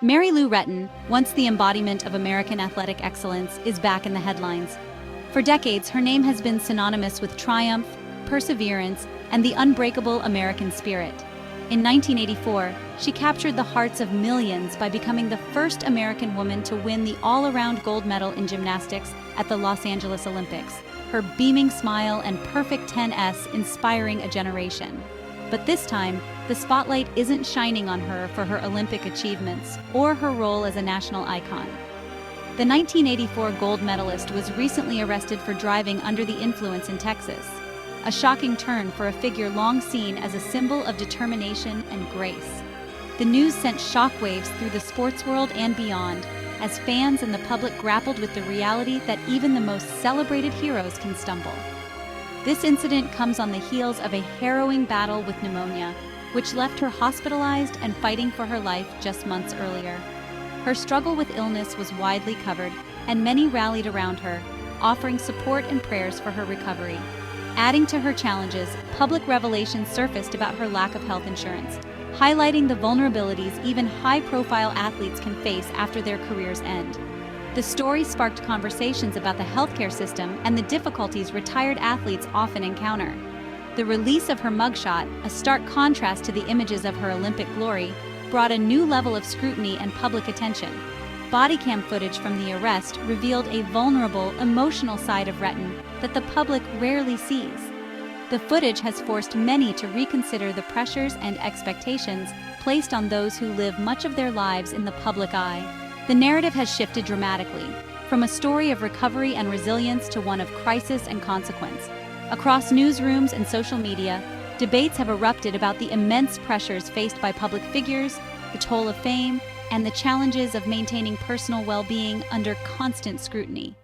Mary Lou Retton, once the embodiment of American athletic excellence, is back in the headlines. For decades, her name has been synonymous with triumph, perseverance, and the unbreakable American spirit. In 1984, she captured the hearts of millions by becoming the first American woman to win the all-around gold medal in gymnastics at the Los Angeles Olympics, her beaming smile and perfect 10S inspiring a generation. But this time, the spotlight isn't shining on her for her Olympic achievements or her role as a national icon. The 1984 gold medalist was recently arrested for driving under the influence in Texas, a shocking turn for a figure long seen as a symbol of determination and grace. The news sent shockwaves through the sports world and beyond, as fans and the public grappled with the reality that even the most celebrated heroes can stumble. This incident comes on the heels of a harrowing battle with pneumonia, which left her hospitalized and fighting for her life just months earlier. Her struggle with illness was widely covered, and many rallied around her, offering support and prayers for her recovery. Adding to her challenges, public revelations surfaced about her lack of health insurance, highlighting the vulnerabilities even high-profile athletes can face after their careers end. The story sparked conversations about the healthcare system and the difficulties retired athletes often encounter. The release of her mugshot, a stark contrast to the images of her Olympic glory, brought a new level of scrutiny and public attention. Bodycam footage from the arrest revealed a vulnerable, emotional side of Retton that the public rarely sees. The footage has forced many to reconsider the pressures and expectations placed on those who live much of their lives in the public eye. The narrative has shifted dramatically, from a story of recovery and resilience to one of crisis and consequence. Across newsrooms and social media, debates have erupted about the immense pressures faced by public figures, the toll of fame, and the challenges of maintaining personal well-being under constant scrutiny.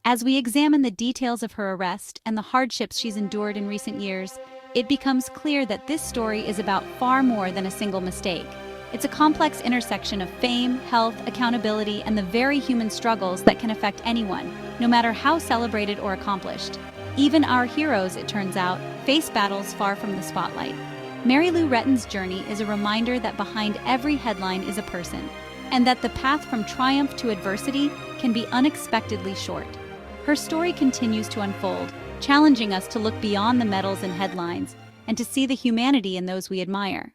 As we examine the details of her arrest and the hardships she's endured in recent years, it becomes clear that this story is about far more than a single mistake. It's a complex intersection of fame, health, accountability, and the very human struggles that can affect anyone, no matter how celebrated or accomplished. Even our heroes, it turns out, face battles far from the spotlight. Mary Lou Retton's journey is a reminder that behind every headline is a person, and that the path from triumph to adversity can be unexpectedly short. Her story continues to unfold, challenging us to look beyond the medals and headlines and to see the humanity in those we admire.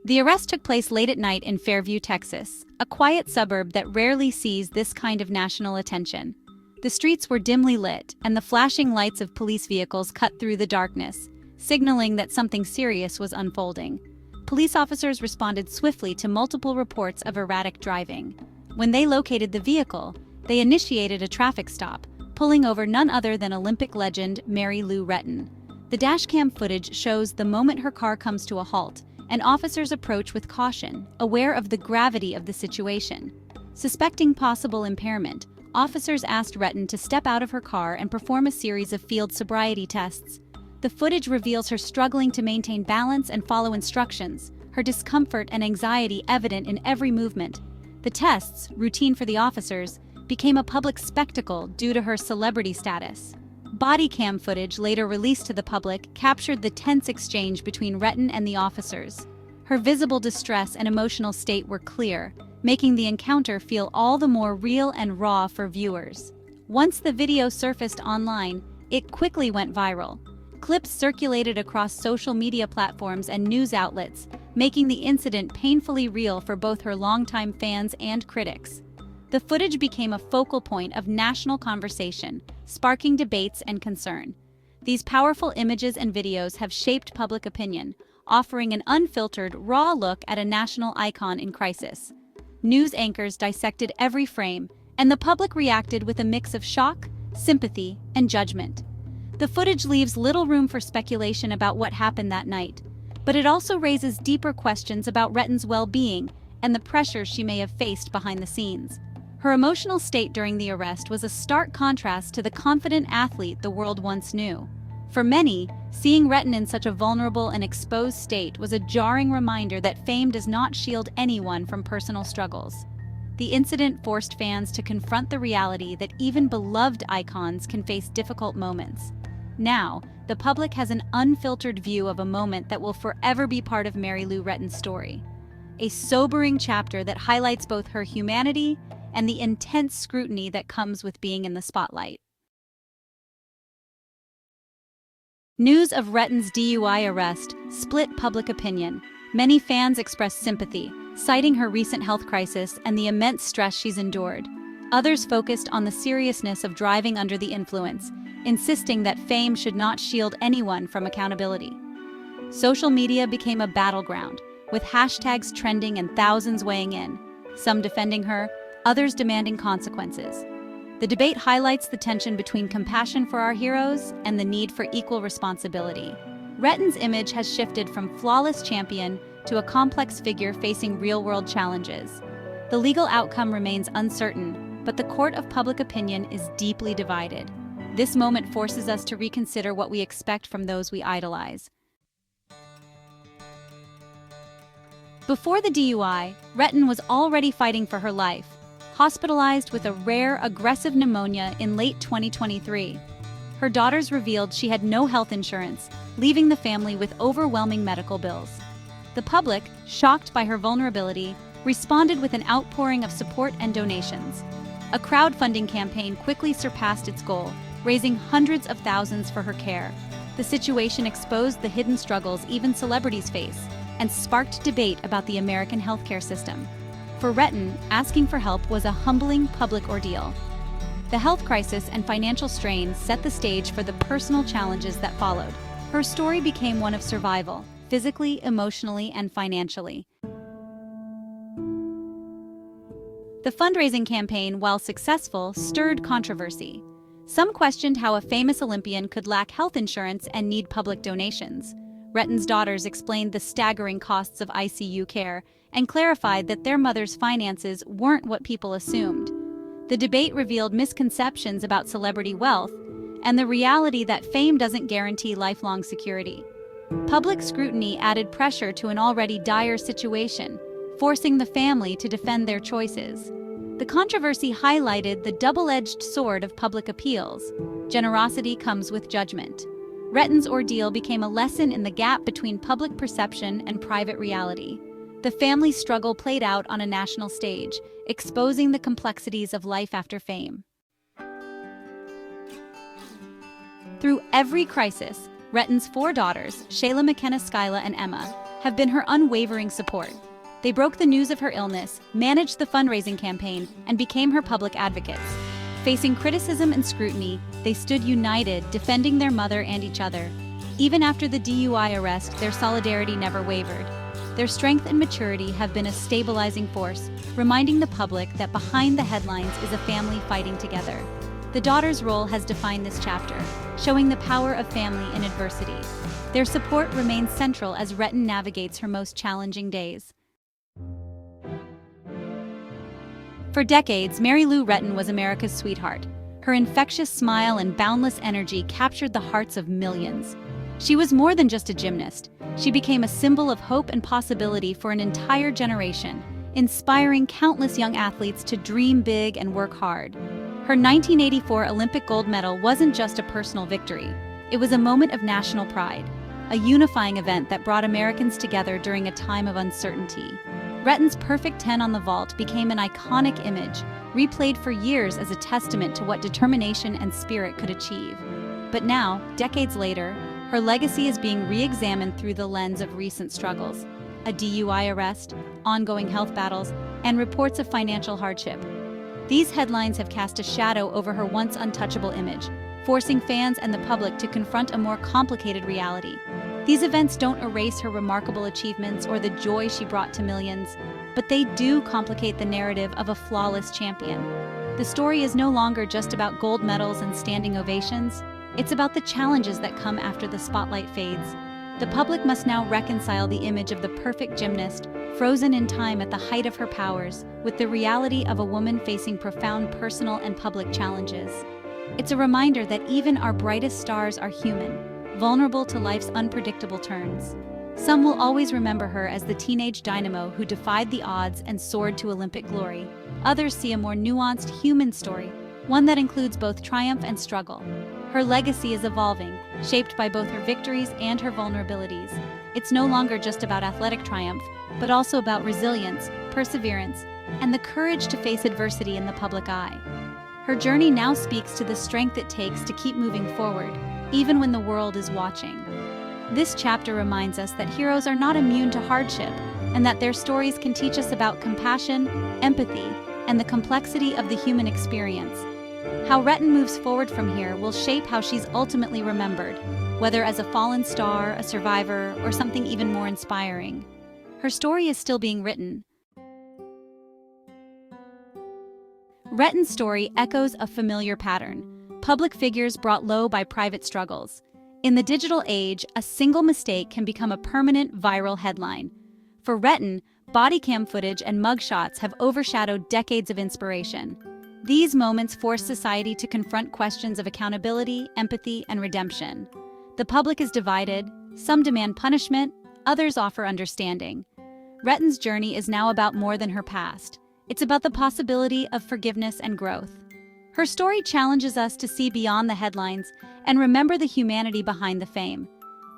The arrest took place late at night in Fairview, Texas, a quiet suburb that rarely sees this kind of national attention. The streets were dimly lit, and the flashing lights of police vehicles cut through the darkness, signaling that something serious was unfolding. Police officers responded swiftly to multiple reports of erratic driving. When they located the vehicle, they initiated a traffic stop, pulling over none other than Olympic legend Mary Lou Retton. The dashcam footage shows the moment her car comes to a halt, and officers approach with caution, aware of the gravity of the situation. Suspecting possible impairment, officers asked Retton to step out of her car and perform a series of field sobriety tests. The footage reveals her struggling to maintain balance and follow instructions, her discomfort and anxiety evident in every movement. The tests, routine for the officers, became a public spectacle due to her celebrity status. Bodycam footage later released to the public captured the tense exchange between Retton and the officers. Her visible distress and emotional state were clear, making the encounter feel all the more real and raw for viewers. Once the video surfaced online, it quickly went viral. Clips circulated across social media platforms and news outlets, making the incident painfully real for both her longtime fans and critics. The footage became a focal point of national conversation, sparking debates and concern. These powerful images and videos have shaped public opinion, offering an unfiltered, raw look at a national icon in crisis. News anchors dissected every frame, and the public reacted with a mix of shock, sympathy, and judgment. The footage leaves little room for speculation about what happened that night, but it also raises deeper questions about Retton's well-being and the pressures she may have faced behind the scenes. Her emotional state during the arrest was a stark contrast to the confident athlete the world once knew. For many, seeing Retton in such a vulnerable and exposed state was a jarring reminder that fame does not shield anyone from personal struggles. The incident forced fans to confront the reality that even beloved icons can face difficult moments. Now, the public has an unfiltered view of a moment that will forever be part of Mary Lou Retton's story. A sobering chapter that highlights both her humanity and the intense scrutiny that comes with being in the spotlight. News of Retton's DUI arrest split public opinion. Many fans expressed sympathy, citing her recent health crisis and the immense stress she's endured. Others focused on the seriousness of driving under the influence, insisting that fame should not shield anyone from accountability. Social media became a battleground, with hashtags trending and thousands weighing in, some defending her, others demanding consequences. The debate highlights the tension between compassion for our heroes and the need for equal responsibility. Retton's image has shifted from flawless champion to a complex figure facing real-world challenges. The legal outcome remains uncertain, but the court of public opinion is deeply divided. This moment forces us to reconsider what we expect from those we idolize. Before the DUI, Retton was already fighting for her life, hospitalized with a rare, aggressive pneumonia in late 2023. Her daughters revealed she had no health insurance, leaving the family with overwhelming medical bills. The public, shocked by her vulnerability, responded with an outpouring of support and donations. A crowdfunding campaign quickly surpassed its goal, raising hundreds of thousands for her care. The situation exposed the hidden struggles even celebrities face and sparked debate about the American healthcare system. For Retton, asking for help was a humbling public ordeal. The health crisis and financial strain set the stage for the personal challenges that followed. Her story became one of survival, physically, emotionally, and financially. The fundraising campaign, while successful, stirred controversy. Some questioned how a famous Olympian could lack health insurance and need public donations. Retton's daughters explained the staggering costs of ICU care and clarified that their mother's finances weren't what people assumed. The debate revealed misconceptions about celebrity wealth and the reality that fame doesn't guarantee lifelong security. Public scrutiny added pressure to an already dire situation, forcing the family to defend their choices. The controversy highlighted the double-edged sword of public appeals. Generosity comes with judgment. Retton's ordeal became a lesson in the gap between public perception and private reality. The family struggle played out on a national stage, exposing the complexities of life after fame. Through every crisis, Retton's 4 daughters, Shayla, McKenna, Skyla, and Emma, have been her unwavering support. They broke the news of her illness, managed the fundraising campaign, and became her public advocates. Facing criticism and scrutiny, they stood united, defending their mother and each other. Even after the DUI arrest, their solidarity never wavered. Their strength and maturity have been a stabilizing force, reminding the public that behind the headlines is a family fighting together. The daughter's role has defined this chapter, showing the power of family in adversity. Their support remains central as Retton navigates her most challenging days. For decades, Mary Lou Retton was America's sweetheart. Her infectious smile and boundless energy captured the hearts of millions. She was more than just a gymnast. She became a symbol of hope and possibility for an entire generation, inspiring countless young athletes to dream big and work hard. Her 1984 Olympic gold medal wasn't just a personal victory. It was a moment of national pride, a unifying event that brought Americans together during a time of uncertainty. Retton's perfect 10 on the vault became an iconic image, replayed for years as a testament to what determination and spirit could achieve. But now, decades later, her legacy is being re-examined through the lens of recent struggles: a DUI arrest, ongoing health battles, and reports of financial hardship. These headlines have cast a shadow over her once untouchable image, forcing fans and the public to confront a more complicated reality. These events don't erase her remarkable achievements or the joy she brought to millions, but they do complicate the narrative of a flawless champion. The story is no longer just about gold medals and standing ovations. It's about the challenges that come after the spotlight fades. The public must now reconcile the image of the perfect gymnast, frozen in time at the height of her powers, with the reality of a woman facing profound personal and public challenges. It's a reminder that even our brightest stars are human, vulnerable to life's unpredictable turns. Some will always remember her as the teenage dynamo who defied the odds and soared to Olympic glory. Others see a more nuanced human story, one that includes both triumph and struggle. Her legacy is evolving, shaped by both her victories and her vulnerabilities. It's no longer just about athletic triumph, but also about resilience, perseverance, and the courage to face adversity in the public eye. Her journey now speaks to the strength it takes to keep moving forward, even when the world is watching. This chapter reminds us that heroes are not immune to hardship, and that their stories can teach us about compassion, empathy, and the complexity of the human experience. How Retton moves forward from here will shape how she's ultimately remembered, whether as a fallen star, a survivor, or something even more inspiring. Her story is still being written. Retton's story echoes a familiar pattern: public figures brought low by private struggles. In the digital age, a single mistake can become a permanent viral headline. For Retton, bodycam footage and mugshots have overshadowed decades of inspiration. These moments force society to confront questions of accountability, empathy, and redemption. The public is divided. Some demand punishment, others offer understanding. Retton's journey is now about more than her past. It's about the possibility of forgiveness and growth. Her story challenges us to see beyond the headlines and remember the humanity behind the fame.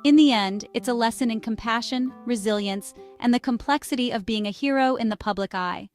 In the end, it's a lesson in compassion, resilience, and the complexity of being a hero in the public eye.